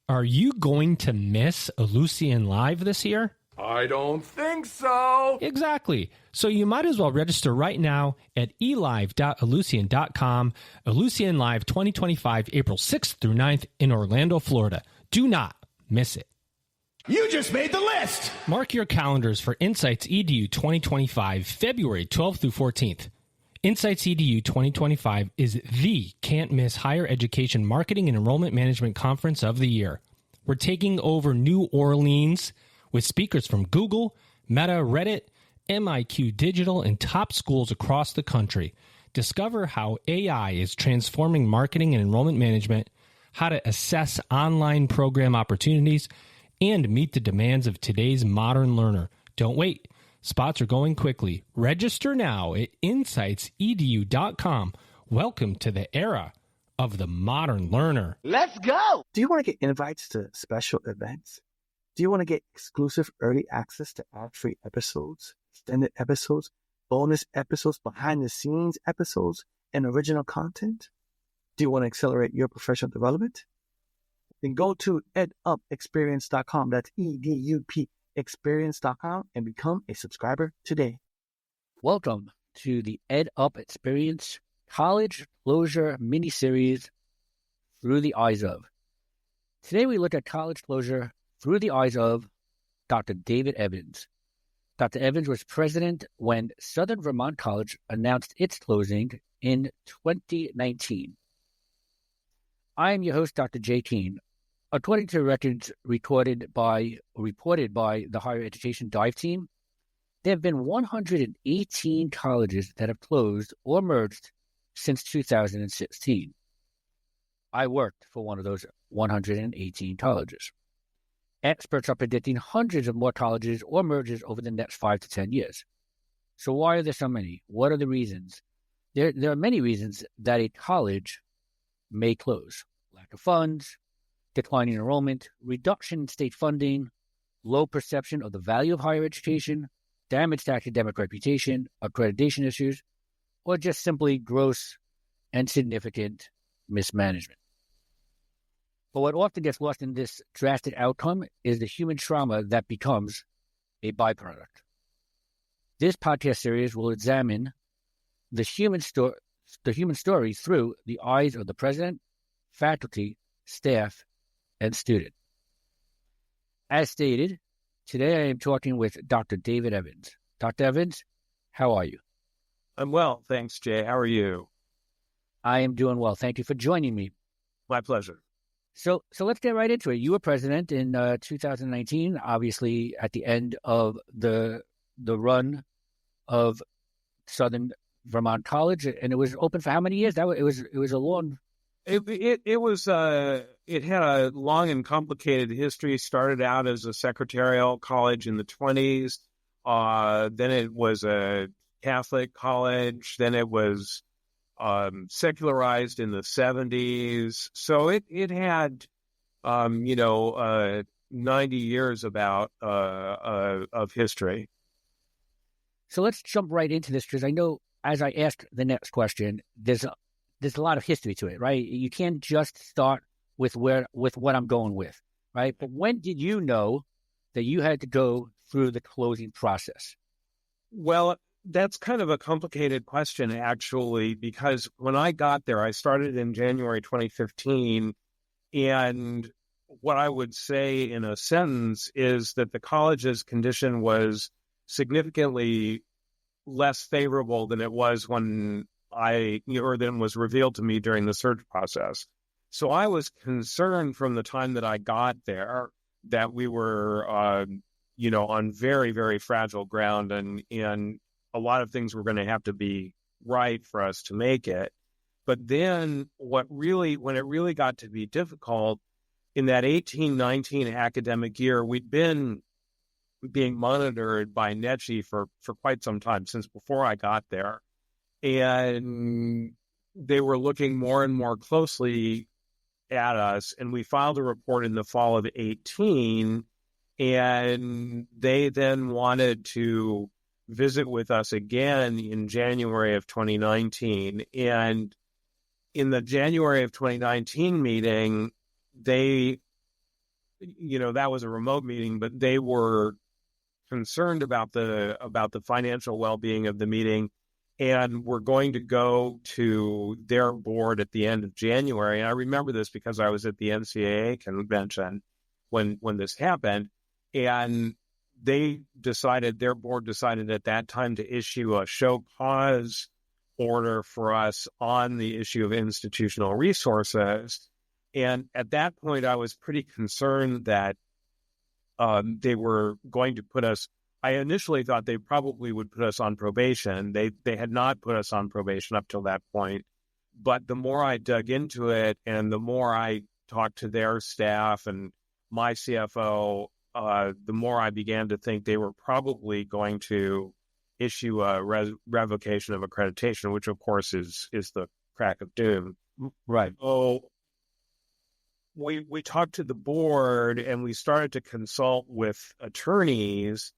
Are you going to miss Ellucian Live this year? I don't think so. Exactly. So you might as well register right now at elive.ellucian.com. Ellucian Live 2025, April 6th through 9th in Orlando, Florida. Do not miss it. You just made the list. Mark your calendars for Insights EDU 2025, February 12th through 14th. Insights EDU 2025 is the can't-miss higher education marketing and enrollment management conference of the year. We're taking over New Orleans with speakers from Google, Meta, Reddit, MIQ Digital, and top schools across the country. Discover how AI is transforming marketing and enrollment management, how to assess online program opportunities, and meet the demands of today's modern learner. Don't wait. Spots are going quickly. Register now at insightsedu.com. Welcome to the era of the modern learner. Let's go. Do you want to get invites to special events? Do you want to get exclusive early access to ad-free episodes, extended episodes, bonus episodes, behind-the-scenes episodes, and original content? Do you want to accelerate your professional development? Then go to edupexperience.com. That's EDUP experience.com and become a subscriber today. Welcome to the EdUp Experience College Closure mini-series Through the Eyes of. Today we look at college closure through the eyes of Dr. David Evans. Dr. Evans was president when Southern Vermont College announced its closing in 2019. I am your host, Dr. Jay Keene. According to records reported by the Higher Education Dive Team, there have been 118 colleges that have closed or merged since 2016. I worked for one of those 118 colleges. Experts are predicting hundreds of more colleges or mergers over the next 5 to 10 years. So why are there so many? What are the reasons? There are many reasons that a college may close. Lack of funds, declining enrollment, reduction in state funding, low perception of the value of higher education, damage to academic reputation, accreditation issues, or just simply gross and significant mismanagement. But what often gets lost in this drastic outcome is the human trauma that becomes a byproduct. This podcast series will examine the human story through the eyes of the president, faculty, staff, and student. As stated, today I am talking with Dr. David Evans. Dr. Evans, how are you? I'm well, thanks, Jay. How are you? I am doing well. Thank you for joining me. My pleasure. So let's get right into it. You were president in 2019, obviously at the end of the run of Southern Vermont College, and it was open for how many years? It was a long. It had a long and complicated history. Started out as a secretarial college in the 20s. Then it was a Catholic college. Then it was secularized in the 70s. So it had, 90 years about of history. So let's jump right into this, because I know as I ask the next question, there's a lot of history to it, right? You can't just start with what I'm going with, right? But when did you know that you had to go through the closing process? Well, that's kind of a complicated question, actually, because when I got there, I started in January 2015, and what I would say in a sentence is that the college's condition was significantly less favorable than it was when than was revealed to me during the search process. So I was concerned from the time that I got there that we were, on very, very fragile ground, and a lot of things were going to have to be right for us to make it. But then when it really got to be difficult, in that 18-19 academic year, we'd been being monitored by NETCHI for quite some time, since before I got there. And they were looking more and more closely at us, and we filed a report in the fall of 18, and they then wanted to visit with us again in January of 2019. And in the January of 2019 meeting, they that was a remote meeting, but they were concerned about the financial well-being of the meeting, and we're going to go to their board at the end of January. And I remember this because I was at the NCAA convention when this happened, and their board decided at that time to issue a show cause order for us on the issue of institutional resources. And at that point, I was pretty concerned that they were going to put us. I initially thought they probably would put us on probation. They had not put us on probation up till that point. But the more I dug into it and the more I talked to their staff and my CFO, the more I began to think they were probably going to issue a revocation of accreditation, which of course is the crack of doom. Right. So we talked to the board and we started to consult with attorneys,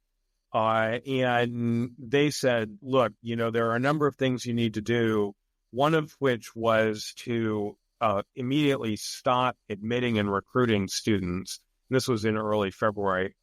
and they said, look, there are a number of things you need to do, one of which was to immediately stop admitting and recruiting students. This was in early February,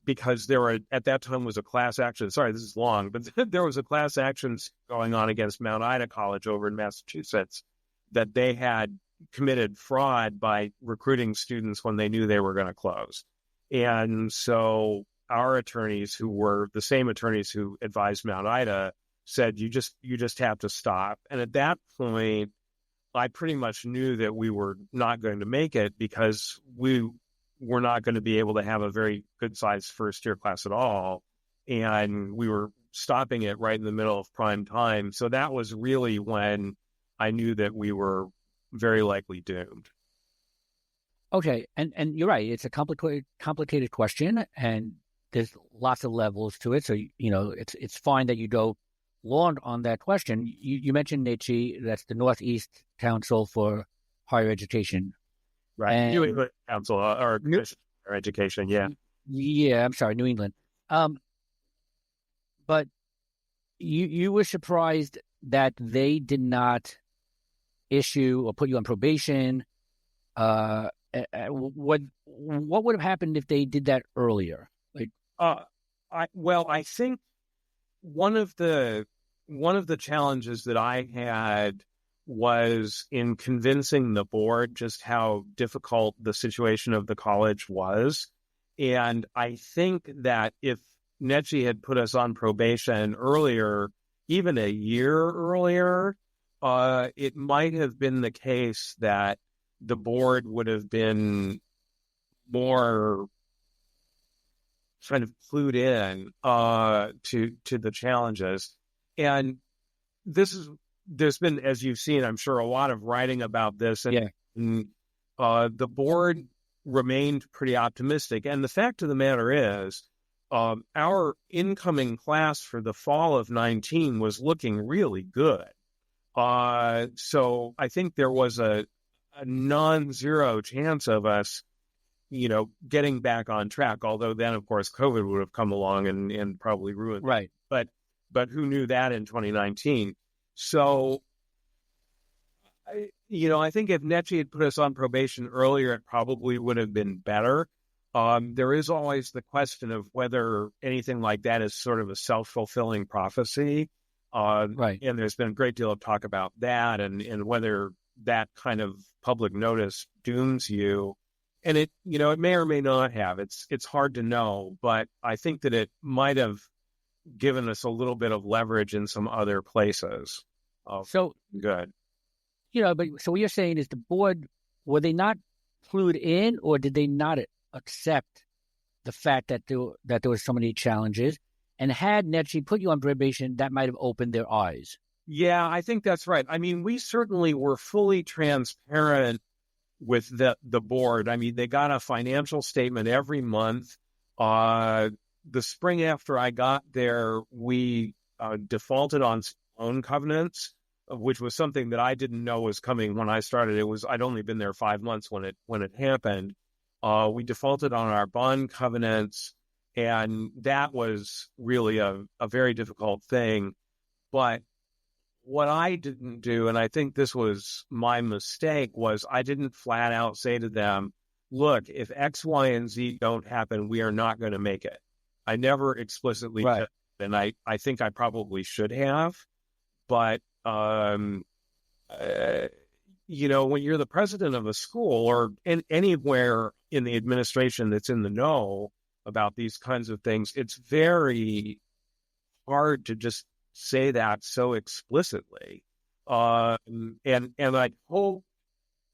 because at that time was a class action. Sorry, this is long, but there was a class action going on against Mount Ida College over in Massachusetts that they had committed fraud by recruiting students when they knew they were going to close. And so our attorneys, who were the same attorneys who advised Mount Ida, said, you just have to stop. And at that point, I pretty much knew that we were not going to make it because we were not going to be able to have a very good sized first year class at all. And we were stopping it right in the middle of prime time. So that was really when I knew that we were very likely doomed. Okay. And you're right. It's a complicated question, and there's lots of levels to it. So, it's fine that you go long on that question. You mentioned NHE, that's the Northeast Council for Higher Education. Right. And New England Council or Commission for Education. Yeah. Yeah. I'm sorry. New England. But you were surprised that they did not issue or put you on probation. What would have happened if they did that earlier? I think one of the challenges that I had was in convincing the board just how difficult the situation of the college was. And I think that if NHE had put us on probation earlier, even a year earlier, it might have been the case that the board would have been more kind of clued in to the challenges. And there's been, as you've seen, I'm sure, a lot of writing about this. And the board remained pretty optimistic. And the fact of the matter is, our incoming class for the fall of 19 was looking really good. So I think there was a non-zero chance of us, getting back on track. Although then, of course, COVID would have come along and probably ruined it. Right. But who knew that in 2019? So, I think if NHE had put us on probation earlier, it probably would have been better. There is always the question of whether anything like that is sort of a self-fulfilling prophecy. Right. And there's been a great deal of talk about that and whether that kind of public notice dooms you. And it may or may not have. It's hard to know, but I think that it might have given us a little bit of leverage in some other places. So good. But so what you're saying is the board, were they not clued in, or did they not accept the fact that there was so many challenges? And had NHE put you on probation, that might have opened their eyes. Yeah, I think that's right. I mean, we certainly were fully transparent with the board. I mean, they got a financial statement every month. The spring after I got there, we defaulted on loan covenants, which was something that I didn't know was coming when I started. I'd only been there 5 months when it happened. We defaulted on our bond covenants, and that was really a very difficult thing. But what I didn't do, and I think this was my mistake, was I didn't flat out say to them, look, if X, Y, and Z don't happen, we are not going to make it. I never explicitly Right. said, and I think I probably should have, but when you're the president of a school or anywhere in the administration that's in the know about these kinds of things, it's very hard to just say that so explicitly. And I hope,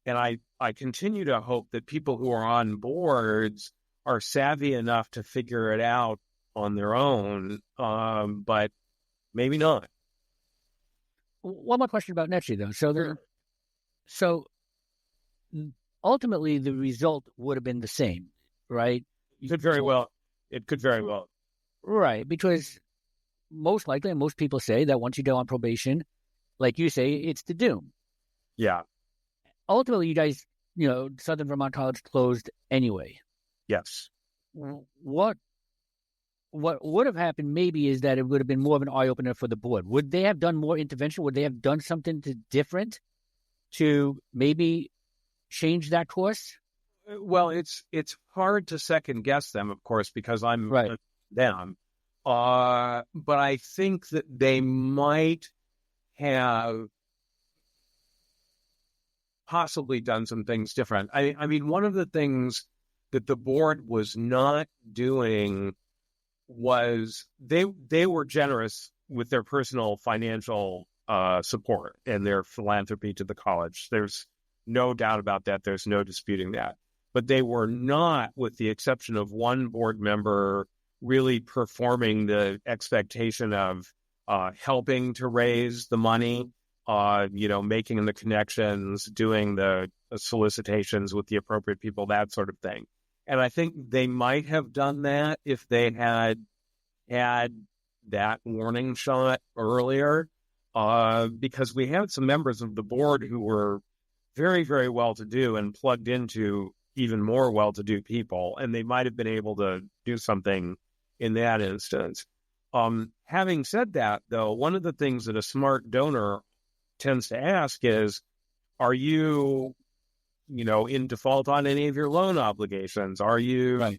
and I continue to hope that people who are on boards are savvy enough to figure it out on their own, but maybe not. One more question about Netchi, though. So ultimately, the result would have been the same, right? It could very well. Right, because most likely, and most people say that once you go on probation, like you say, it's the doom. Yeah. Ultimately, you guys, Southern Vermont College closed anyway. Yes. What would have happened maybe is that it would have been more of an eye-opener for the board. Would they have done more intervention? Would they have done something different to maybe change that course? Well, it's hard to second guess them, of course, because I'm right. them. But I think that they might have possibly done some things different. I mean, one of the things that the board was not doing was they were generous with their personal financial support and their philanthropy to the college. There's no doubt about that. There's no disputing that. But they were not, with the exception of one board member, really performing the expectation of helping to raise the money, making the connections, doing the solicitations with the appropriate people, that sort of thing. And I think they might have done that if they had that warning shot earlier, because we had some members of the board who were very, very well-to-do and plugged into even more well-to-do people, and they might have been able to do something in that instance. Having said that, though, one of the things that a smart donor tends to ask is, are you, in default on any of your loan obligations? Are you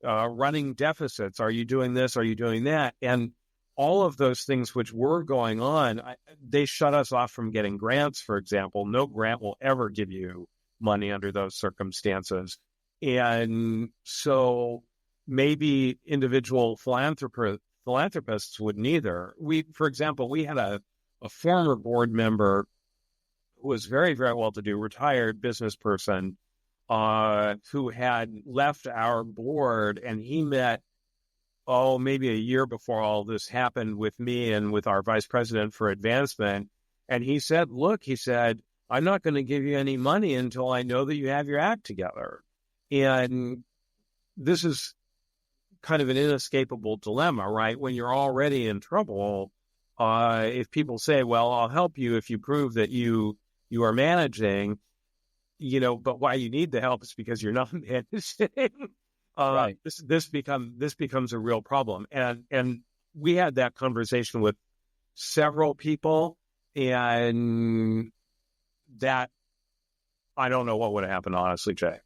running deficits? Are you doing this? Are you doing that? And all of those things which were going on, they shut us off from getting grants, for example. No grant will ever give you money under those circumstances. And so maybe individual philanthropists wouldn't either. For example, we had a former board member who was very, very well-to-do, retired business person, who had left our board, and he met, maybe a year before all this happened, with me and with our vice president for advancement. And he said, I'm not going to give you any money until I know that you have your act together. And this is kind of an inescapable dilemma, right? When you're already in trouble, if people say, well, I'll help you if you prove that you are managing, but why you need the help is because you're not managing. Right. This becomes a real problem. And we had that conversation with several people, and that, I don't know what would have happened, honestly, Jay.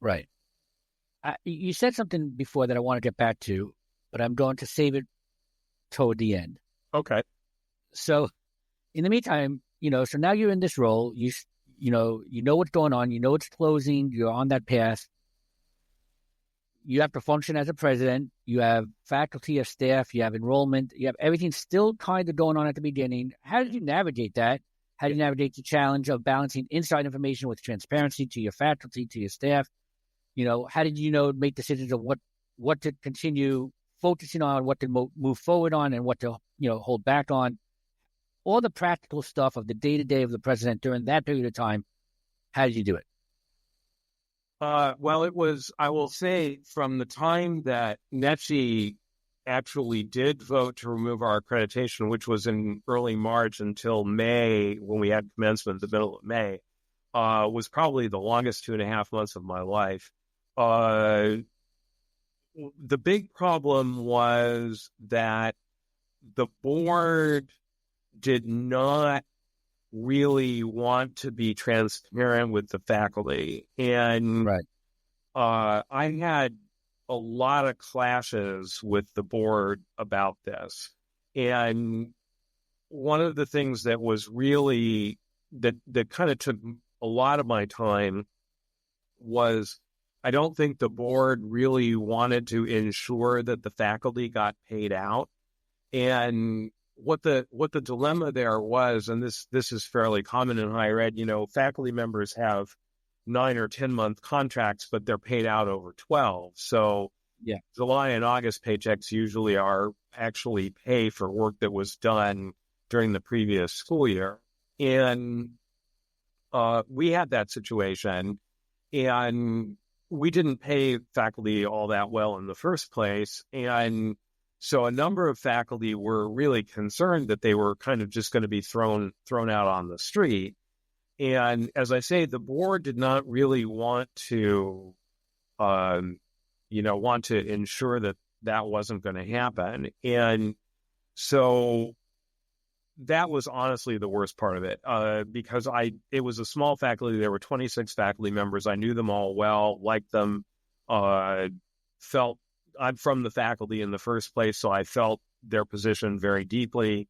Right. You said something before that I want to get back to, but I'm going to save it toward the end. Okay. So in the meantime, so now you're in this role, you know what's going on, it's closing, you're on that path. You have to function as a president, you have faculty, you have staff, you have enrollment, you have everything still kind of going on at the beginning. How did you navigate that? How do you navigate the challenge of balancing inside information with transparency to your faculty, to your staff? How did you make decisions of what to continue focusing on, what to move forward on, and what to hold back on? All the practical stuff of the day-to-day of the president during that period of time. How did you do it? Well, it was, I will say, from the time that Netchi actually did vote to remove our accreditation, which was in early March, until May, when we had commencement, the middle of May, was probably the longest 2.5 months of my life. The big problem was that the board did not really want to be transparent with the faculty. And right. I had a lot of clashes with the board about this. And one of the things that was really, that kind of took a lot of my time was I don't think the board really wanted to ensure that the faculty got paid out. And what the dilemma there was, and this is fairly common in higher ed, faculty members have 9 or 10-month contracts, but they're paid out over 12. So Yeah. July and August paychecks usually are actually pay for work that was done during the previous school year. And we had that situation, and we didn't pay faculty all that well in the first place. And so a number of faculty were really concerned that they were kind of just going to be thrown out on the street. And as I say, the board did not really want to, want to ensure that that wasn't going to happen. And so that was honestly the worst part of it, because it was a small faculty. There were 26 faculty members. I knew them all well, liked them, felt I'm from the faculty in the first place, so I felt their position very deeply.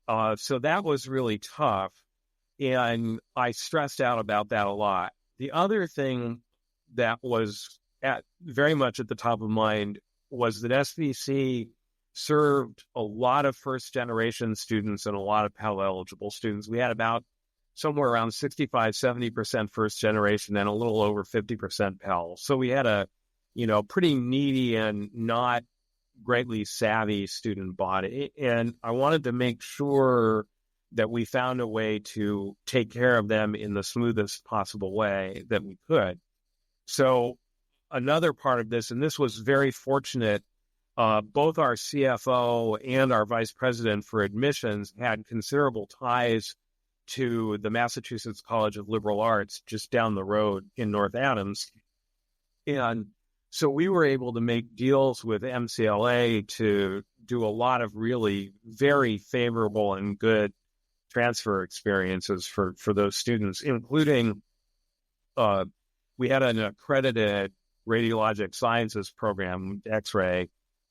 So that was really tough. And I stressed out about that a lot. The other thing that was very much at the top of mind was that SVC served a lot of first-generation students and a lot of Pell-eligible students. We had about somewhere around 65, 70% first-generation and a little over 50% Pell. So we had a, pretty needy and not greatly savvy student body. And I wanted to make sure that we found a way to take care of them in the smoothest possible way that we could. So another part of this, and this was very fortunate, both our CFO and our vice president for admissions had considerable ties to the Massachusetts College of Liberal Arts just down the road in North Adams. And so we were able to make deals with MCLA to do a lot of really very favorable and good transfer experiences for those students, including we had an accredited radiologic sciences program, X-ray,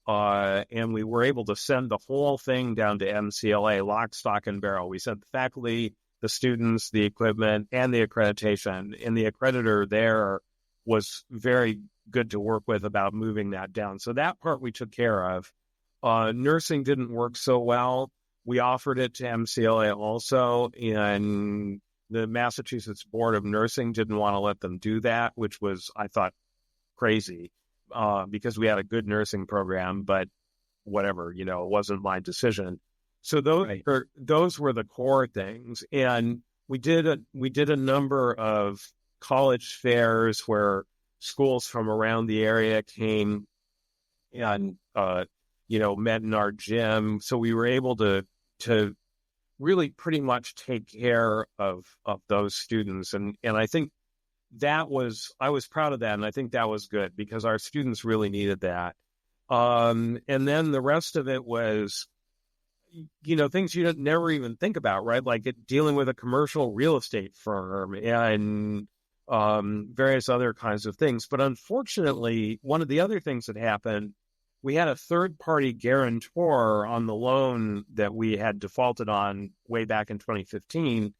and we were able to send the whole thing down to MCLA, lock, stock, and barrel. We sent the faculty, the students, the equipment, and the accreditation. And the accreditor there was very good to work with about moving that down. So that part we took care of. Nursing didn't work so well. We offered it to MCLA also, and the Massachusetts Board of Nursing didn't want to let them do that, which was, I thought, crazy, because we had a good nursing program, but whatever, it wasn't my decision. So those were the core things. And we did a number of college fairs where schools from around the area came and, met in our gym. So we were able to really pretty much take care of those students. And I think I was proud of that. And I think that was good because our students really needed that. And then the rest of it was, things you never even think about, right? Like dealing with a commercial real estate firm and various other kinds of things. But unfortunately, one of the other things that happened, we had a third-party guarantor on the loan that we had defaulted on way back in 2015.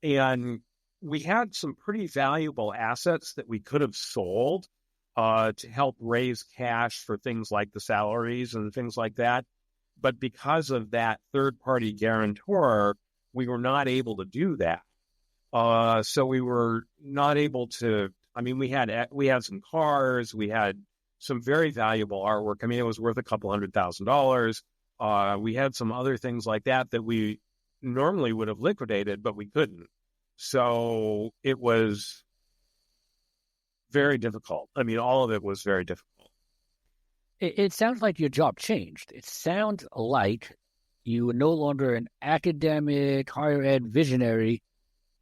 And we had some pretty valuable assets that we could have sold to help raise cash for things like the salaries and things like that. But because of that third-party guarantor, we were not able to do that. So we were not able to, we had some cars, we had some very valuable artwork. It was worth a couple $100,000. We had some other things like that we normally would have liquidated, but we couldn't. So it was very difficult. All of it was very difficult. It sounds like your job changed. It sounds like you were no longer an academic, higher ed visionary,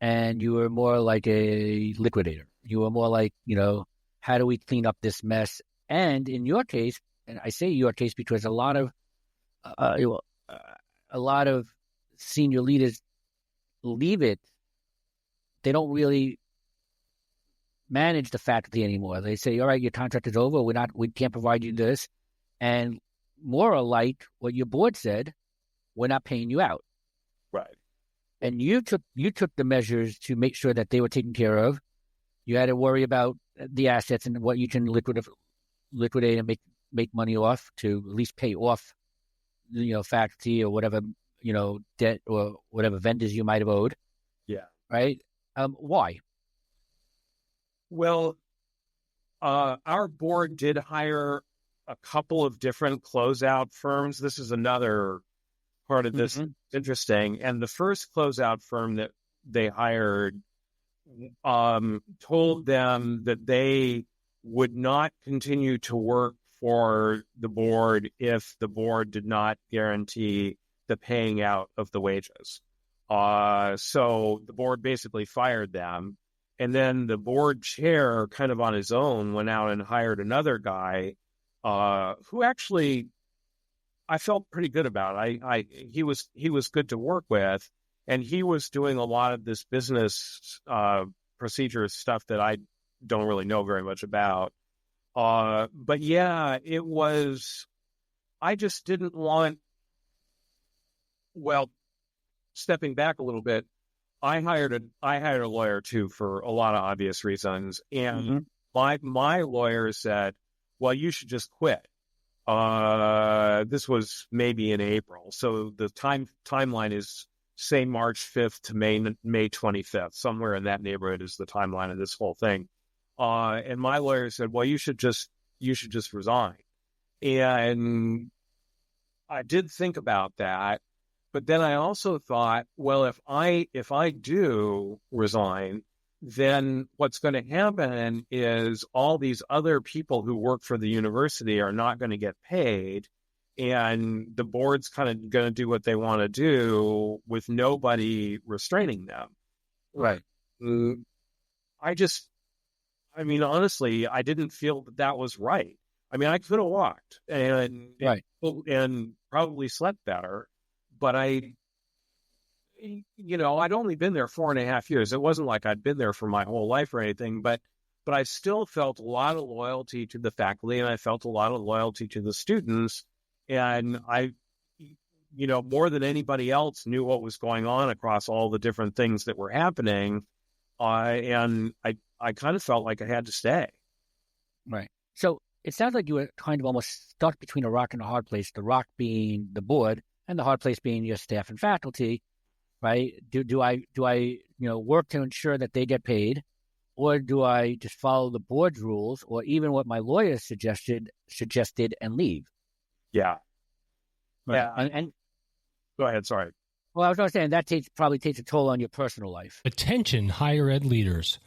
and you were more like a liquidator. You were more like, how do we clean up this mess? And in your case, and I say your case because a lot of senior leaders leave it. They don't really manage the faculty anymore. They say, all right, your contract is over. We can't provide you this. And more like what your board said, we're not paying you out. Right. And you took the measures to make sure that they were taken care of. You had to worry about the assets and what you can liquidate and make money off to at least pay off, faculty or whatever, debt or whatever vendors you might have owed. Yeah. Right. Why? Well, our board did hire a couple of different closeout firms. This is another part of this. Interesting. And the first closeout firm that they hired told them that they would not continue to work for the board if the board did not guarantee the paying out of the wages. So the board basically fired them. And then the board chair, kind of on his own, went out and hired another guy who actually I felt pretty good about. He was good to work with, and he was doing a lot of this business procedure stuff that I don't really know very much about. But yeah, it was. I just didn't want. Well, stepping back a little bit, I hired a lawyer too for a lot of obvious reasons, and my lawyer said, "Well, you should just quit." This was maybe in April, so the timeline is say March 5th to May 25th, somewhere in that neighborhood is the timeline of this whole thing. And my lawyer said, "Well, you should just resign." And I did think about that. But then I also thought, well, if I do resign, then what's going to happen is all these other people who work for the university are not going to get paid, and the board's kind of going to do what they want to do with nobody restraining them. Right. Honestly, I didn't feel that was right. I mean, I could have walked and probably slept better. But I'd only been there 4.5 years. It wasn't like I'd been there for my whole life or anything, but I still felt a lot of loyalty to the faculty, and I felt a lot of loyalty to the students. And I, more than anybody else, knew what was going on across all the different things that were happening. And I kind of felt like I had to stay. Right. So it sounds like you were kind of almost stuck between a rock and a hard place, the rock being the board, and the hard place being your staff and faculty, right? Do I work to ensure that they get paid, or do I just follow the board's rules, or even what my lawyer suggested and leave? Yeah. Right. Yeah. And go ahead. Sorry. Well, I was going to say, and that probably takes a toll on your personal life. Attention, higher ed leaders.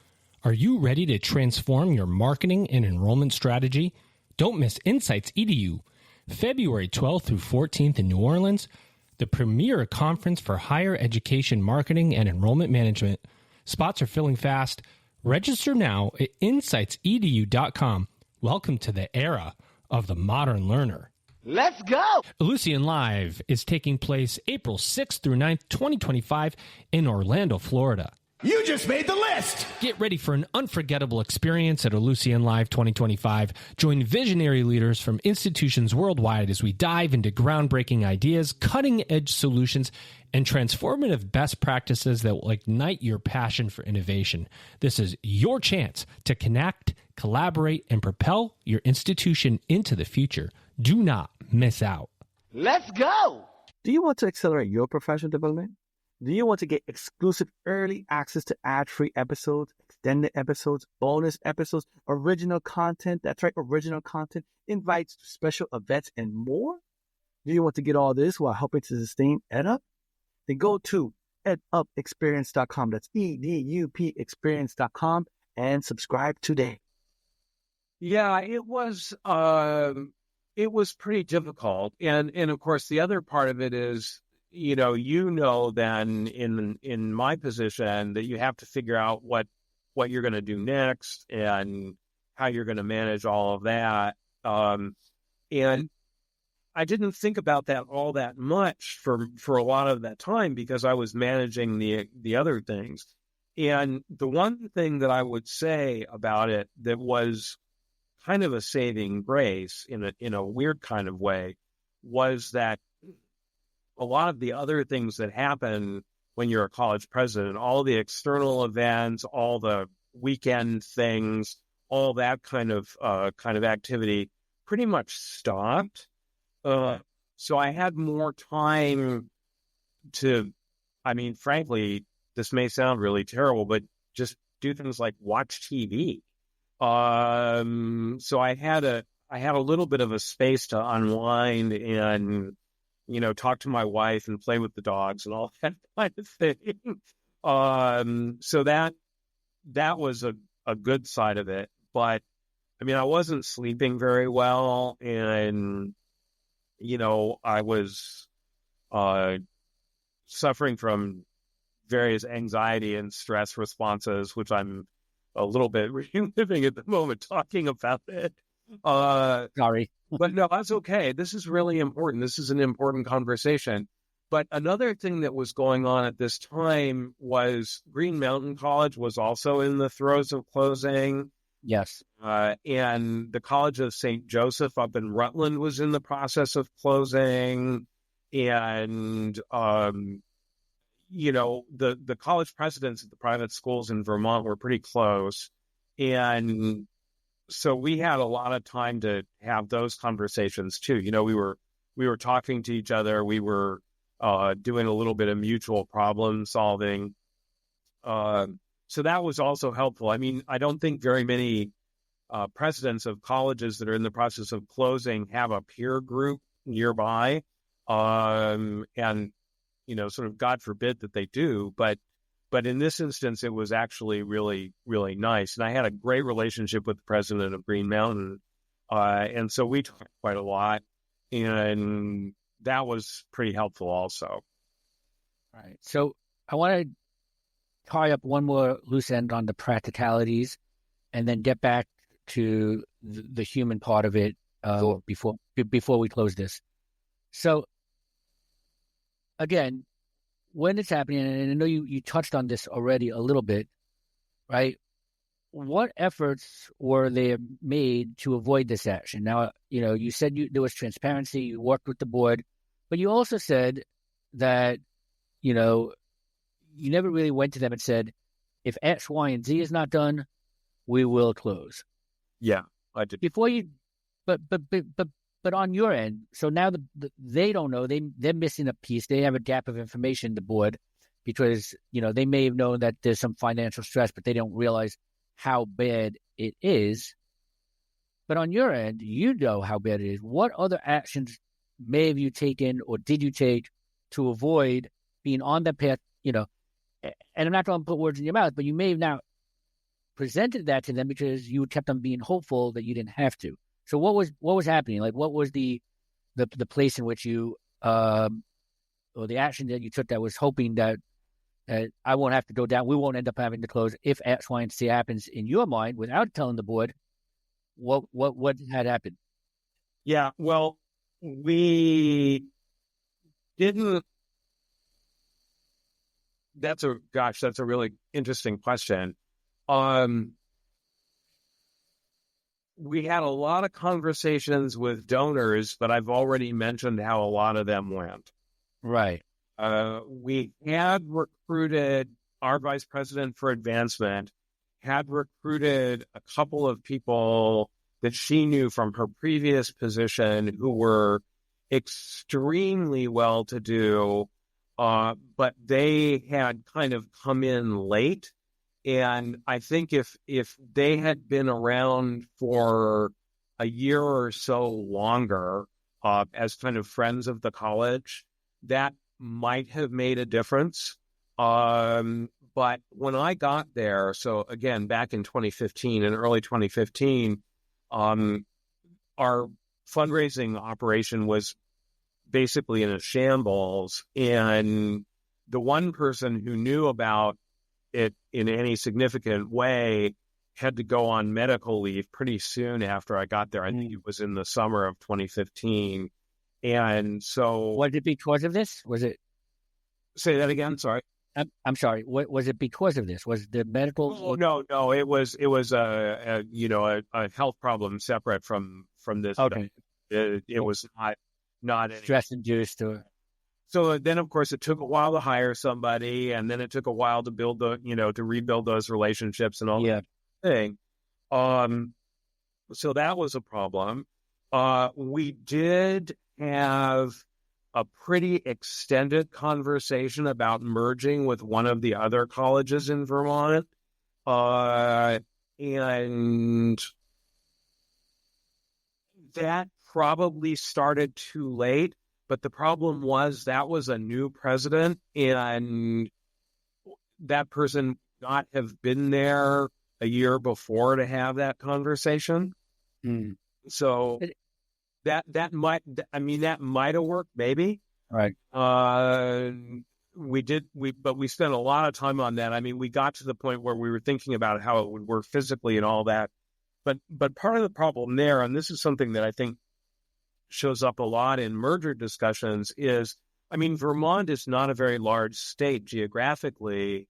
Are you ready to transform your marketing and enrollment strategy? Don't miss Insights EDU, February 12th through 14th in New Orleans, the premier conference for higher education marketing and enrollment management. Spots are filling fast. Register now at insightsedu.com. Welcome to the era of the modern learner. Let's go! Ellucian Live is taking place April 6th through 9th, 2025 in Orlando, Florida. You just made the list! Get ready for an unforgettable experience at Ellucian Live 2025. Join visionary leaders from institutions worldwide as we dive into groundbreaking ideas, cutting-edge solutions, and transformative best practices that will ignite your passion for innovation. This is your chance to connect, collaborate, and propel your institution into the future. Do not miss out. Let's go! Do you want to accelerate your professional development? Do you want to get exclusive early access to ad-free episodes, extended episodes, bonus episodes, original content? That's right, original content, invites to special events, and more? Do you want to get all this while helping to sustain EdUp? Then go to edupexperience.com. That's EDUP experience.com and subscribe today. Yeah, it was pretty difficult. And of course, the other part of it is, then in my position that you have to figure out what you're going to do next and how you're going to manage all of that. And I didn't think about that all that much for a lot of that time because I was managing the other things. And the one thing that I would say about it that was kind of a saving grace in a weird kind of way was that a lot of the other things that happen when you're a college president, all the external events, all the weekend things, all that kind of activity pretty much stopped. So I had more time to, I mean, frankly, this may sound really terrible, but just do things like watch TV. So I had a little bit of a space to unwind and, you know, talk to my wife and play with the dogs and all that kind of thing. So that was a good side of it. But I mean, I wasn't sleeping very well, and, you know, I was suffering from various anxiety and stress responses, which I'm a little bit reliving at the moment talking about it. Sorry. But no, that's okay. This is really important. This is an important conversation. But another thing that was going on at this time was Green Mountain College was also in the throes of closing. Yes. And the College of St. Joseph up in Rutland was in the process of closing. And, you know, the college presidents at the private schools in Vermont were pretty close. And so we had a lot of time to have those conversations too. You know, we were talking to each other. We were doing a little bit of mutual problem solving. So that was also helpful. I mean, I don't think very many presidents of colleges that are in the process of closing have a peer group nearby. And, you know, sort of God forbid that they do, but in this instance, it was actually really, really nice. And I had a great relationship with the president of Green Mountain. And so we talked quite a lot, and that was pretty helpful also. All right. So I want to tie up one more loose end on the practicalities and then get back to the human part of it before we close this. So again, when it's happening, and I know you touched on this already a little bit, right? What efforts were there made to avoid this action? Now, you know, you said there was transparency, you worked with the board, but you also said that, you know, you never really went to them and said, if X, Y, and Z is not done, we will close. Yeah, I did. Before you, but on your end, so now they don't know, they're missing a piece. They have a gap of information, the board, because, you know, they may have known that there's some financial stress, but they don't realize how bad it is. But on your end, you know how bad it is. What other actions may have you taken or did you take to avoid being on that path, you know? And I'm not going to put words in your mouth, but you may have now presented that to them because you kept on being hopeful that you didn't have to. So what was happening? Like, what was the place in which you or the action that you took that was hoping that I won't have to go down, we won't end up having to close if X, Y, and Z happens in your mind without telling the board? What had happened? Yeah, well, we didn't. That's a really interesting question. We had a lot of conversations with donors, but I've already mentioned how a lot of them went. Right. We had recruited our vice president for advancement, had recruited a couple of people that she knew from her previous position who were extremely well-to-do, but they had kind of come in late. And I think if they had been around for a year or so longer as kind of friends of the college, that might have made a difference. But when I got there, so again, back in 2015, in early 2015, our fundraising operation was basically in a shambles. And the one person who knew about it in any significant way had to go on medical leave pretty soon after I got there. I think it was in the summer of 2015. And so... Was it because of this? Was it... Say that again, sorry. I'm sorry. What was it because of this? Was the medical? Oh, no. It was a health problem separate from this. Okay. It was not any. Stress induced or So then, of course, it took a while to hire somebody, and then it took a while to build to rebuild those relationships and all that thing. So that was a problem. We did have a pretty extended conversation about merging with one of the other colleges in Vermont. And that probably started too late. But the problem was that was a new president, and that person not have been there a year before to have that conversation. So that might have worked, maybe. right. But we spent a lot of time on that. I mean, we got to the point where we were thinking about how it would work physically and all that. But part of the problem there, and this is something that I think shows up a lot in merger discussions, is, I mean, Vermont is not a very large state geographically,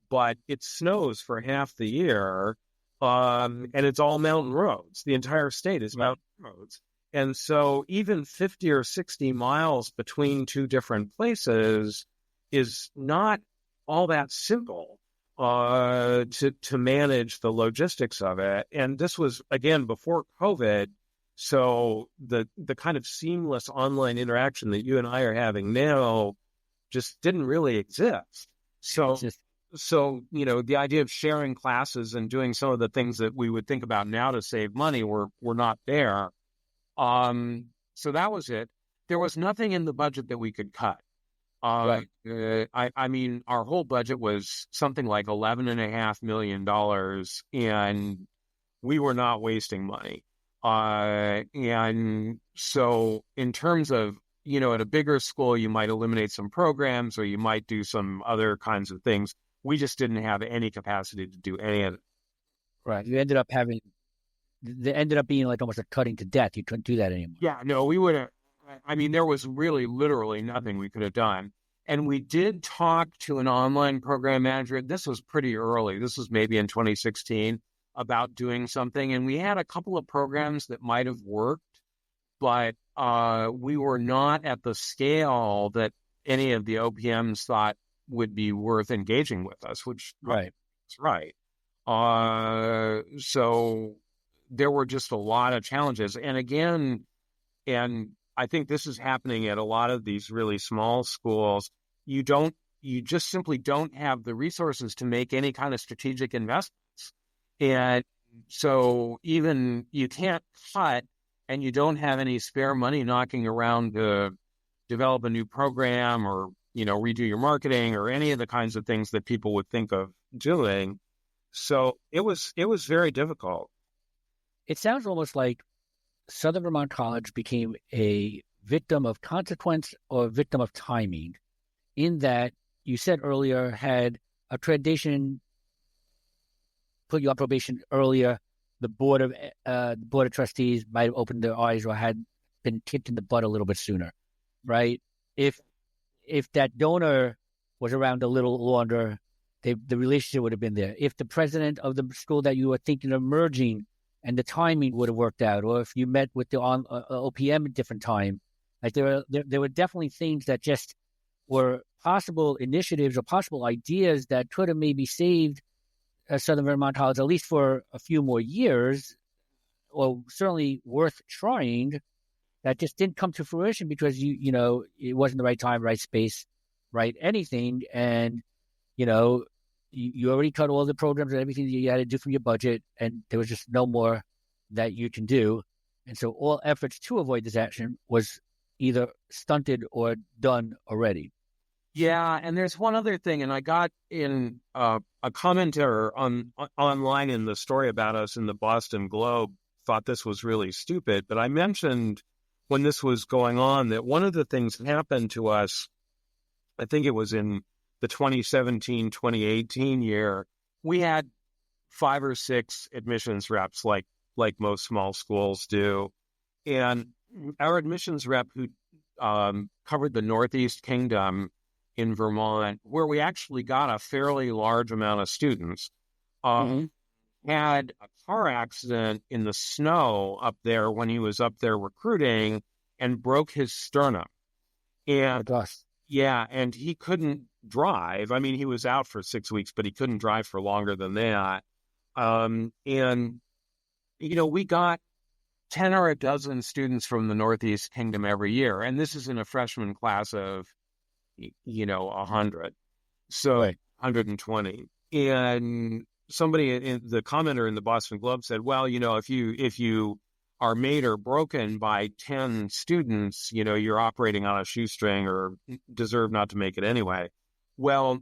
but it snows for half the year, and it's all mountain roads. The entire state is mountain roads. And so even 50 or 60 miles between two different places is not all that simple to manage the logistics of it. And this was, again, before COVID. So the kind of seamless online interaction that you and I are having now just didn't really exist. So the idea of sharing classes and doing some of the things that we would think about now to save money were not there. So that was it. There was nothing in the budget that we could cut. Right. I mean, our whole budget was something like $11.5 million, and we were not wasting money. And so in terms of, at a bigger school, you might eliminate some programs or you might do some other kinds of things. We just didn't have any capacity to do any of it. Right. They ended up being like almost a cutting to death. You couldn't do that anymore. Yeah, no, we would have. I mean, there was really literally nothing we could have done. And we did talk to an online program manager. This was pretty early. This was maybe in 2016, about doing something. And we had a couple of programs that might have worked, but we were not at the scale that any of the OPMs thought would be worth engaging with us, which is right. So there were just a lot of challenges. And again, and I think this is happening at a lot of these really small schools, you just simply don't have the resources to make any kind of strategic investments. And so even you can't cut, and you don't have any spare money knocking around to develop a new program or, redo your marketing or any of the kinds of things that people would think of doing. So it was very difficult. It sounds almost like Southern Vermont College became a victim of consequence or a victim of timing, in that you said earlier had accreditation put you on probation earlier. The board of trustees might have opened their eyes or had been kicked in the butt a little bit sooner, right? If that donor was around a little longer, the relationship would have been there. If the president of the school that you were thinking of merging and the timing would have worked out, or if you met with the OPM at a different time, like there were definitely things that just were possible initiatives or possible ideas that could have maybe saved Southern Vermont College, at least for a few more years, or certainly worth trying, that just didn't come to fruition because it wasn't the right time, right space, right anything. And, you already cut all the programs and everything that you had to do from your budget, and there was just no more that you can do. And so all efforts to avoid this action was either stunted or done already. Yeah, and there's one other thing, and I got in a commenter online in the story about us in the Boston Globe thought this was really stupid, but I mentioned when this was going on that one of the things that happened to us, I think it was in the 2017-2018 year, we had 5 or 6 admissions reps like most small schools do, and our admissions rep who covered the Northeast Kingdom in Vermont, where we actually got a fairly large amount of students, had a car accident in the snow up there when he was up there recruiting and broke his sternum. And yeah, and he couldn't drive. I mean, he was out for 6 weeks, but he couldn't drive for longer than that. And, we got 10 or a dozen students from the Northeast Kingdom every year. And this is in a freshman class of, 100. So 120. And somebody in the commenter in the Boston Globe said, well, if you are made or broken by 10 students, you're operating on a shoestring or deserve not to make it anyway. Well,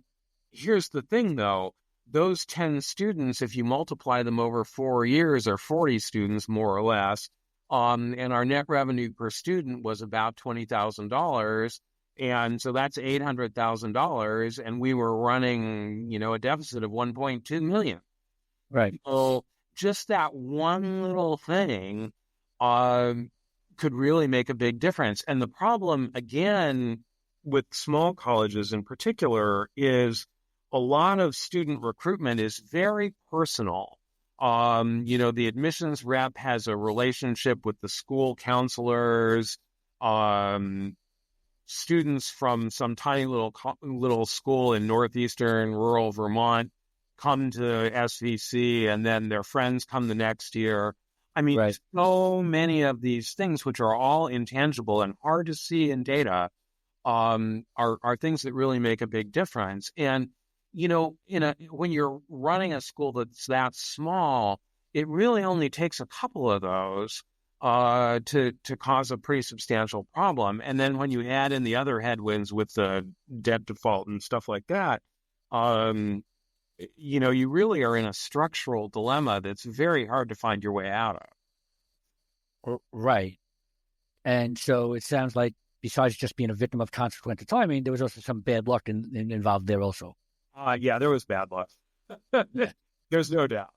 here's the thing, though. Those 10 students, if you multiply them over 4 years, are 40 students, more or less. And our net revenue per student was about $20,000. And so that's $800,000. And we were running, a deficit of $1.2 million. Right. So just that one little thing could really make a big difference. And the problem, again, with small colleges in particular, is a lot of student recruitment is very personal. The admissions rep has a relationship with the school counselors. Students from some tiny little school in northeastern rural Vermont come to SVC, and then their friends come the next year. I mean, so many of these things, which are all intangible and hard to see in data, are things that really make a big difference. And when you're running a school that's that small, it really only takes a couple of those to cause a pretty substantial problem. And then when you add in the other headwinds with the debt default and stuff like that, you really are in a structural dilemma that's very hard to find your way out of. Right. And so it sounds like besides just being a victim of consequential timing, there was also some bad luck involved there also. Yeah, there was bad luck. There's no doubt.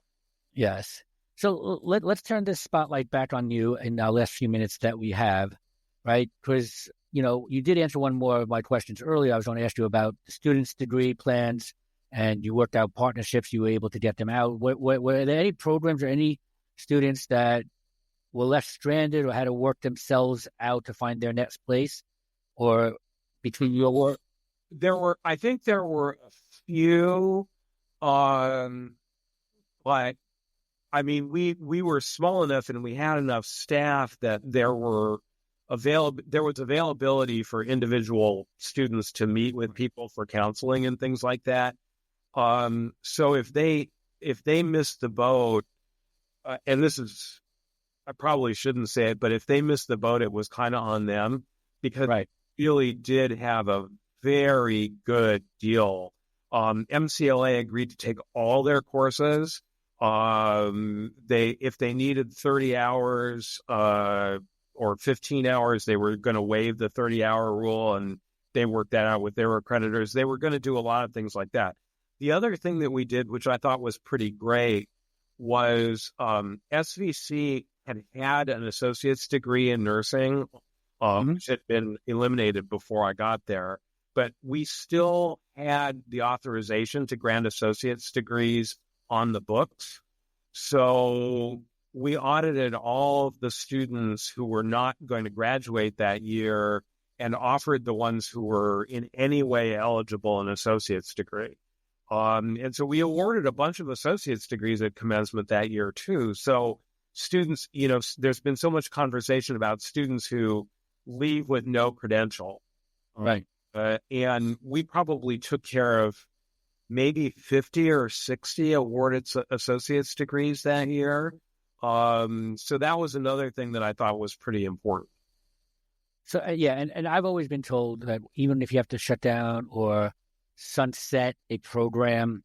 Yes. So let's turn this spotlight back on you in our last few minutes that we have, right? Because, you did answer one more of my questions earlier. I was going to ask you about the students' degree plans, and you worked out partnerships. You were able to get them out. Were there any programs or any students that were left stranded or had to work themselves out to find their next place? Or between your work? I think there were a few, but I mean, we were small enough and we had enough staff that there was availability for individual students to meet with people for counseling and things like that. So if they missed the boat, and I probably shouldn't say it, but if they missed the boat, it was kind of on them, because they really did have a very good deal. MCLA agreed to take all their courses. If they needed 30 hours or 15 hours, they were going to waive the 30-hour rule, and they worked that out with their accreditors. They were going to do a lot of things like that. The other thing that we did, which I thought was pretty great, was SVC had an associate's degree in nursing, which had been eliminated before I got there. But we still had the authorization to grant associate's degrees on the books. So we audited all of the students who were not going to graduate that year and offered the ones who were in any way eligible an associate's degree. And so we awarded a bunch of associate's degrees at commencement that year too. So students, there's been so much conversation about students who leave with no credential. Right. And we probably took care of maybe 50 or 60 awarded associate's degrees that year. So that was another thing that I thought was pretty important. So, and I've always been told that even if you have to shut down or sunset a program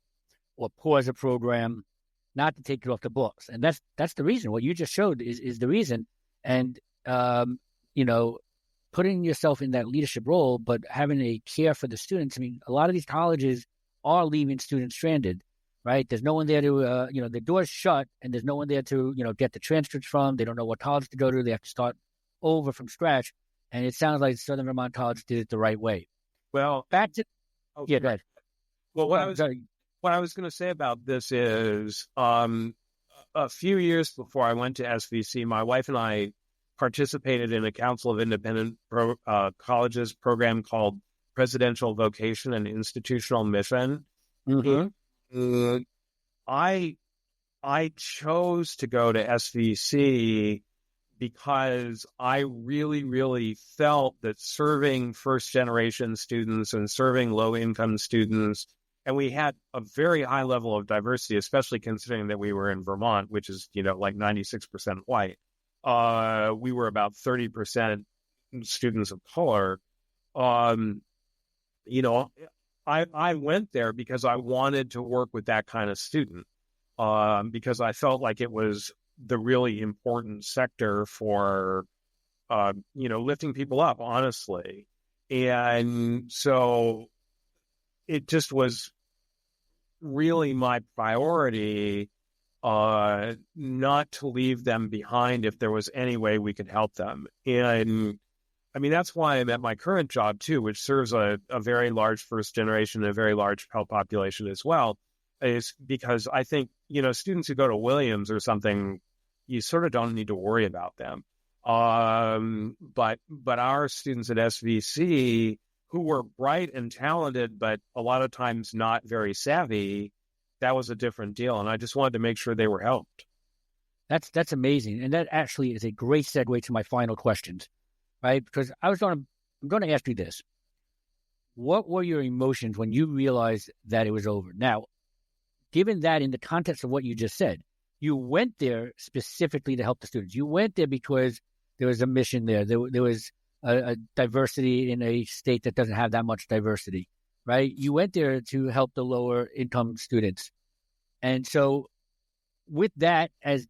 or pause a program, not to take it off the books. And that's the reason. What you just showed is the reason. And, putting yourself in that leadership role, but having a care for the students. I mean, a lot of these colleges are leaving students stranded, right? There's no one there to, the door's shut and there's no one there to, get the transcripts from. They don't know what college to go to. They have to start over from scratch. And it sounds like Southern Vermont College did it the right way. Well, back to Okay. Yeah, go ahead. Well, Oh, sorry. what I was going to say about this is, a few years before I went to SVC, my wife and I participated in a Council of Independent Colleges program called Presidential Vocation and Institutional Mission. Mm-hmm. And, I chose to go to SVC because I really, really felt that serving first generation students and serving low income students, and we had a very high level of diversity, especially considering that we were in Vermont, which is, like 96% white. We were about 30% students of color. I went there because I wanted to work with that kind of student, because I felt like it was the really important sector for, lifting people up, honestly. And so it just was really my priority, not to leave them behind if there was any way we could help them. And I mean, that's why I'm at my current job too, which serves a very large first generation and a very large Pell population as well, is because I think, students who go to Williams or something, you sort of don't need to worry about them. But our students at SVC who were bright and talented, but a lot of times not very savvy, that was a different deal. And I just wanted to make sure they were helped. That's amazing. And that actually is a great segue to my final questions, right? Because I'm going to ask you this. What were your emotions when you realized that it was over? Now, given that in the context of what you just said, you went there specifically to help the students. You went there because there was a mission there. There was a diversity in a state that doesn't have that much diversity, right? You went there to help the lower income students. And so with that as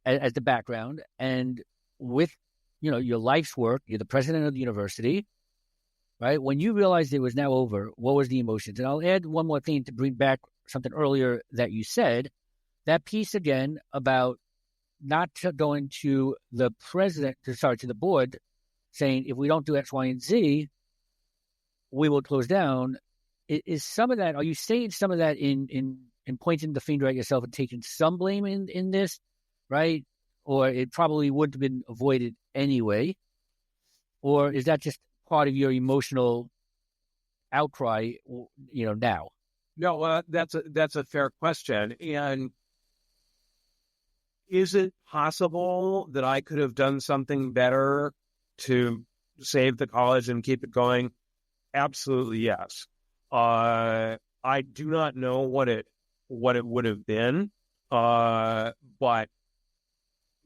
the background and with, your life's work, you're the president of the university, right? When you realized it was now over, what was the emotions? And I'll add one more thing to bring back something earlier that you said, that piece again about not going to the to the board saying, if we don't do X, Y, and Z, we will close down. Is some of that, are you saying some of that in pointing the finger at yourself and taking some blame in this, right? Or it probably wouldn't have been avoided anyway? Or is that just part of your emotional outcry, now? No, that's a fair question. And is it possible that I could have done something better to save the college and keep it going? Absolutely, yes. I do not know what it would have been, but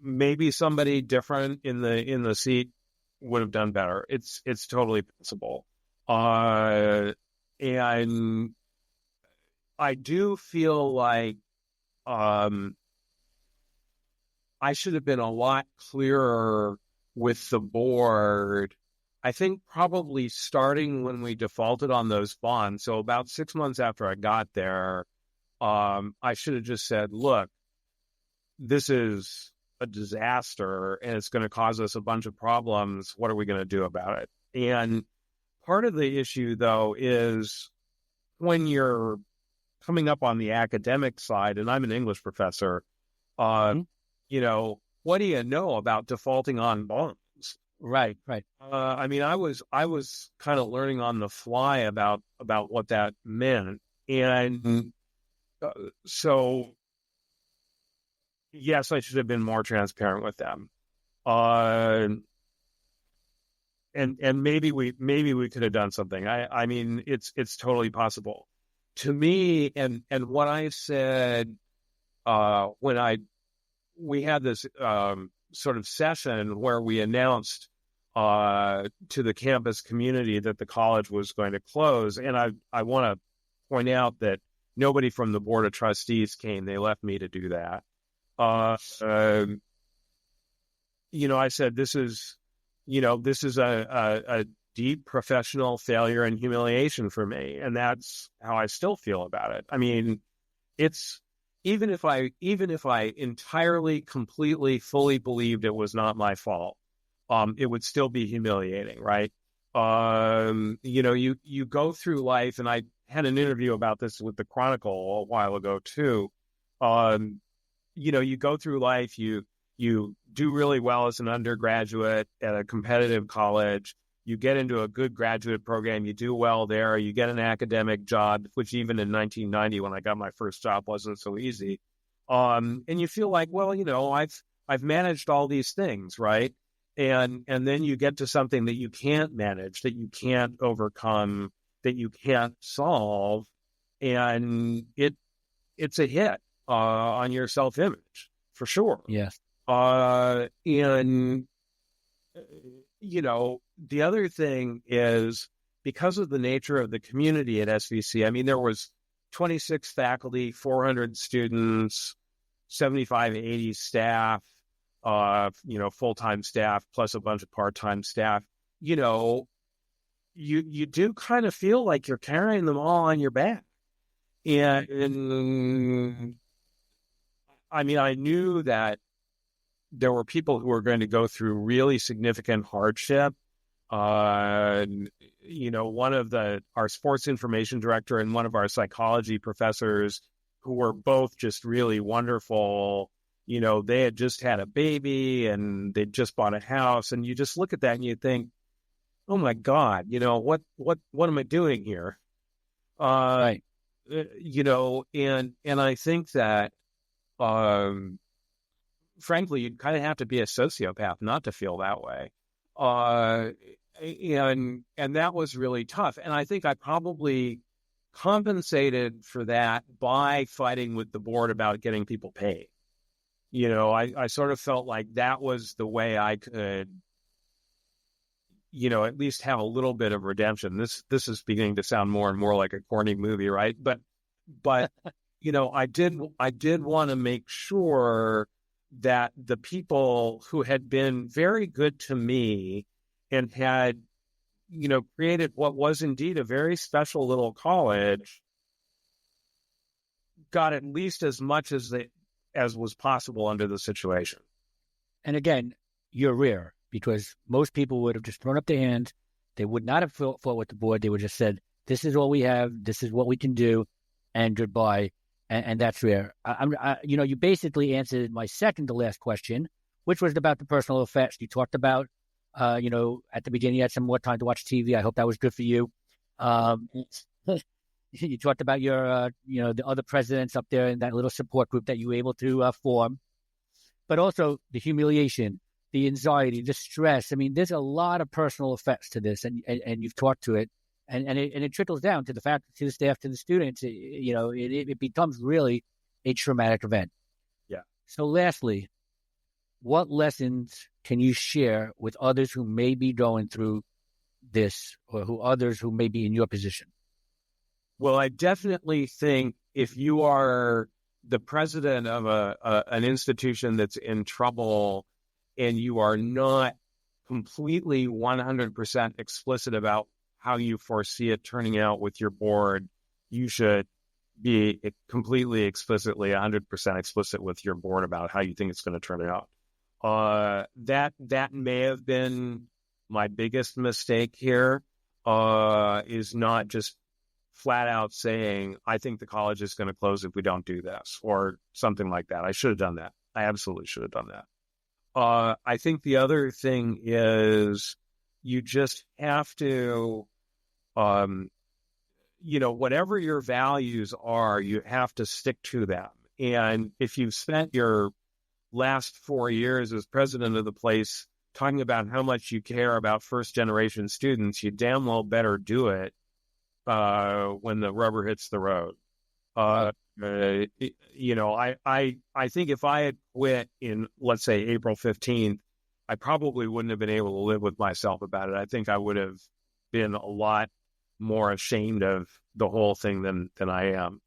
maybe somebody different in the seat would have done better. It's totally possible. And I do feel like I should have been a lot clearer with the board. I think probably starting when we defaulted on those bonds. So about 6 months after I got there, I should have just said, look, this is a disaster and it's going to cause us a bunch of problems. What are we going to do about it? And part of the issue, though, is when you're coming up on the academic side, and I'm an English professor, what do you know about defaulting on bonds? Right. I mean, I was kind of learning on the fly about what that meant, and so yes, I should have been more transparent with them, and maybe we could have done something. I mean, it's totally possible to me. And what I said when we had this sort of session where we announced to the campus community that the college was going to close. And I want to point out that nobody from the Board of Trustees came. They left me to do that. I said, this is a deep professional failure and humiliation for me. And that's how I still feel about it. I mean, it's, even if I entirely, completely, fully believed it was not my fault, it would still be humiliating, right? You go through life, and had an interview about this with the Chronicle a while ago too. You go through life, you do really well as an undergraduate at a competitive college. You get into a good graduate program, you do well there, you get an academic job, which even in 1990, when I got my first job, wasn't so easy. And you feel like, well, I've managed all these things, right? And then you get to something that you can't manage, that you can't overcome, that you can't solve, and it's a hit on your self-image for sure. Yes. And the other thing is, because of the nature of the community at SVC, I mean, there was 26 faculty, 400 students, 75, 80 staff, full-time staff, plus a bunch of part-time staff. You do kind of feel like you're carrying them all on your back. And I mean, I knew that there were people who were going to go through really significant hardship. One of our sports information director and one of our psychology professors, who were both just really wonderful, they had just had a baby and they'd just bought a house, and you just look at that and you think, oh my God, what am I doing here? Right. And I think that, frankly, you'd kind of have to be a sociopath not to feel that way. And that was really tough. And I think I probably compensated for that by fighting with the board about getting people paid. I sort of felt like that was the way I could, at least have a little bit of redemption. This is beginning to sound more and more like a corny movie, right? But I did want to make sure that the people who had been very good to me and had, created what was indeed a very special little college, got at least as much as was possible under the situation. And again, you're rare, because most people would have just thrown up their hands. They would not have fought with the board. They would have just said, this is all we have, this is what we can do, and goodbye. And that's rare. You basically answered my second to last question, which was about the personal effects. You talked about, at the beginning, you had some more time to watch TV. I hope that was good for you. You talked about your, the other presidents up there in that little support group that you were able to form, but also the humiliation, the anxiety, the stress. I mean, there's a lot of personal effects to this, and you've talked to it. And it trickles down to the faculty, to the staff, to the students. It becomes really a traumatic event. Yeah. So lastly, what lessons can you share with others who may be going through this, or others who may be in your position? Well, I definitely think if you are the president of an institution that's in trouble and you are not completely 100% explicit about how you foresee it turning out with your board, you should be completely explicitly 100% explicit with your board about how you think it's going to turn out. That may have been my biggest mistake here, is not just flat out saying, I think the college is going to close if we don't do this, or something like that. I should have done that. I absolutely should have done that. I think the other thing is you just have to, whatever your values are, you have to stick to them. And if you've spent your last 4 years as president of the place talking about how much you care about first generation students, you damn well better do it when the rubber hits the road. I think if I had quit in, let's say, April 15th, I probably wouldn't have been able to live with myself about it. I think I would have been a lot more ashamed of the whole thing than I am.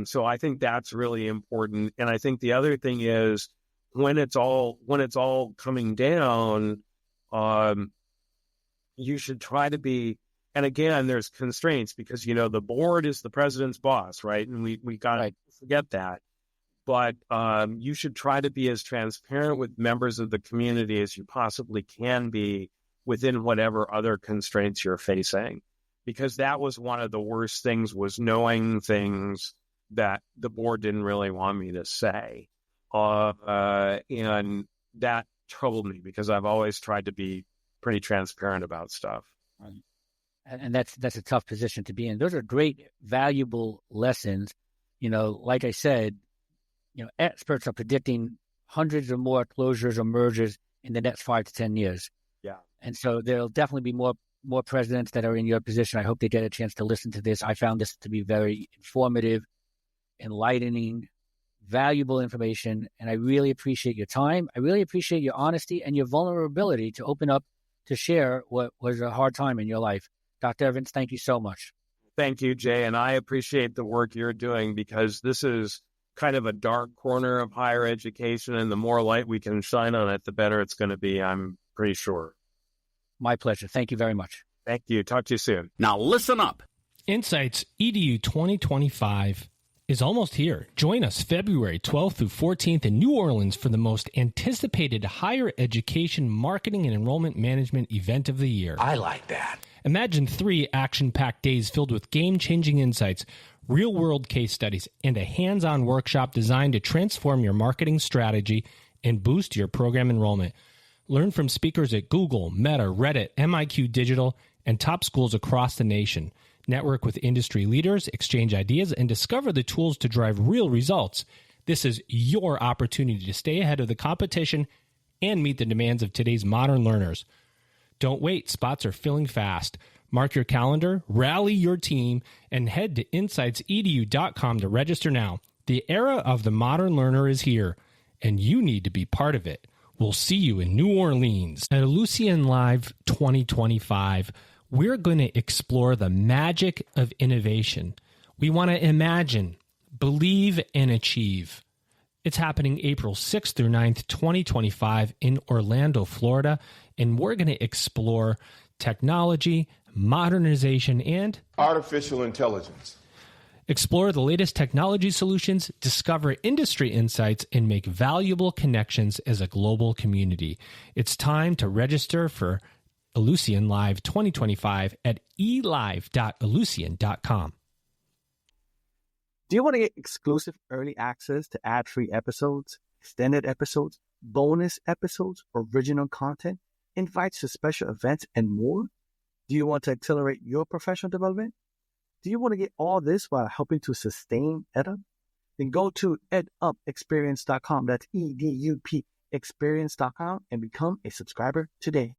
So I think that's really important. And I think the other thing is when it's all coming down, you should try to be, and again, there's constraints because, the board is the president's boss, right? And we got to forget that. But you should try to be as transparent with members of the community as you possibly can be within whatever other constraints you're facing. because that was one of the worst things, was knowing things that the board didn't really want me to say. And that troubled me because I've always tried to be pretty transparent about stuff. And that's a tough position to be in. Those are great, valuable lessons. Like I said, experts are predicting hundreds or more closures or mergers in the next 5 to 10 years. Yeah. And so there'll definitely be more presidents that are in your position. I hope they get a chance to listen to this. I found this to be very informative, enlightening, valuable information, and I really appreciate your time. I really appreciate your honesty and your vulnerability to open up to share what was a hard time in your life. Dr. Evans, thank you so much. Thank you, Jay, and I appreciate the work you're doing, because this is kind of a dark corner of higher education, and the more light we can shine on it, the better it's going to be, I'm pretty sure. My pleasure. Thank you very much. Thank you. Talk to you soon. Now listen up. Insights EDU 2025 is almost here. Join us February 12th through 14th in New Orleans for the most anticipated higher education marketing and enrollment management event of the year. I like that. Imagine 3 action-packed days filled with game-changing insights, real-world case studies, and a hands-on workshop designed to transform your marketing strategy and boost your program enrollment. Learn from speakers at Google, Meta, Reddit, MIQ Digital, and top schools across the nation. Network with industry leaders, exchange ideas, and discover the tools to drive real results. This is your opportunity to stay ahead of the competition and meet the demands of today's modern learners. Don't wait. Spots are filling fast. Mark your calendar, rally your team, and head to insightsedu.com to register now. The era of the modern learner is here, and you need to be part of it. We'll see you in New Orleans. At Lucian Live 2025, we're going to explore the magic of innovation. We want to imagine, believe, and achieve. It's happening April 6th through 9th, 2025 in Orlando, Florida, and we're going to explore technology, modernization, and artificial intelligence. Explore the latest technology solutions, discover industry insights, and make valuable connections as a global community. It's time to register for Ellucian Live 2025 at elive.ellucian.com. Do you want to get exclusive early access to ad-free episodes, extended episodes, bonus episodes, original content, invites to special events, and more? Do you want to accelerate your professional development? Do you want to get all this while helping to sustain EdUp? Then go to edupexperience.com. That's EDUP experience.com and become a subscriber today.